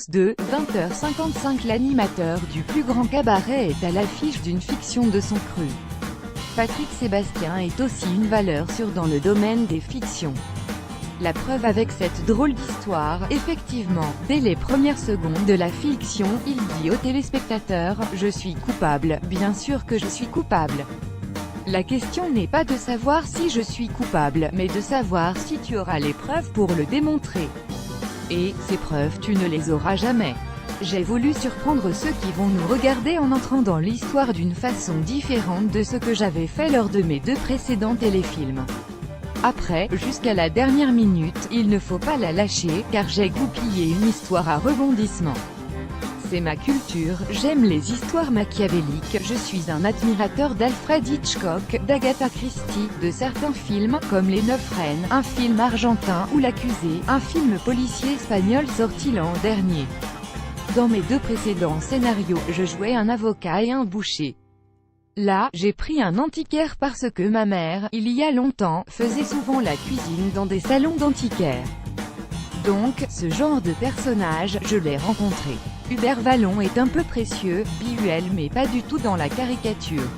France 2, 20h55. L'animateur du plus grand cabaret est à l'affiche d'une fiction de son cru. Patrick Sébastien est aussi une valeur sûre dans le domaine des fictions. La preuve avec cette drôle d'histoire, effectivement, dès les premières secondes de la fiction, il dit aux téléspectateurs « Je suis coupable, bien sûr que je suis coupable ». La question n'est pas de savoir si je suis coupable, mais de savoir si tu auras les preuves pour le démontrer. Et, ces preuves tu ne les auras jamais. J'ai voulu surprendre ceux qui vont nous regarder en entrant dans l'histoire d'une façon différente de ce que j'avais fait lors de mes 2 précédents téléfilms. Après, jusqu'à la dernière minute, il ne faut pas la lâcher, car j'ai goupillé une histoire à rebondissement. C'est ma culture, j'aime les histoires machiavéliques, je suis un admirateur d'Alfred Hitchcock, d'Agatha Christie, de certains films, comme Les 9 Reines, un film argentin, ou L'Accusé, un film policier espagnol sorti l'an dernier. Dans mes 2 précédents scénarios, je jouais un avocat et un boucher. Là, j'ai pris un antiquaire parce que ma mère, il y a longtemps, faisait souvent la cuisine dans des salons d'antiquaires. Donc, ce genre de personnage, je l'ai rencontré. Hubert Vallon est un peu précieux, BUL, mais pas du tout dans la caricature.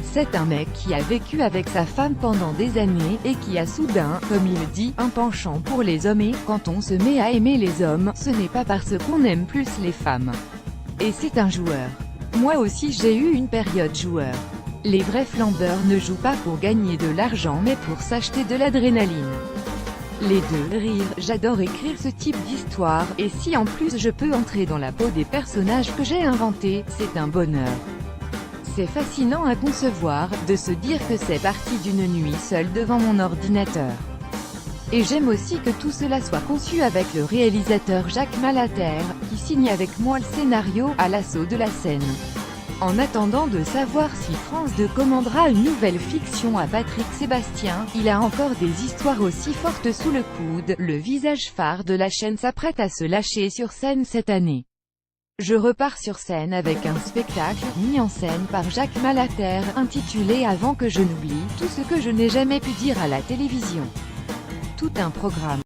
C'est un mec qui a vécu avec sa femme pendant des années, et qui a soudain, comme il dit, un penchant pour les hommes et, quand on se met à aimer les hommes, ce n'est pas parce qu'on aime plus les femmes. Et c'est un joueur. Moi aussi j'ai eu une période joueur. Les vrais flambeurs ne jouent pas pour gagner de l'argent mais pour s'acheter de l'adrénaline. Les 2 rire, j'adore écrire ce type d'histoire, et si en plus je peux entrer dans la peau des personnages que j'ai inventés, c'est un bonheur. C'est fascinant à concevoir, de se dire que c'est parti d'une nuit seule devant mon ordinateur. Et j'aime aussi que tout cela soit conçu avec le réalisateur Jacques Malater, qui signe avec moi le scénario, à l'assaut de la scène. En attendant de savoir si France 2 commandera une nouvelle fiction à Patrick Sébastien, il a encore des histoires aussi fortes sous le coude, le visage phare de la chaîne s'apprête à se lâcher sur scène cette année. Je repars sur scène avec un spectacle, mis en scène par Jacques Malater, intitulé Avant que je n'oublie, tout ce que je n'ai jamais pu dire à la télévision. Tout un programme.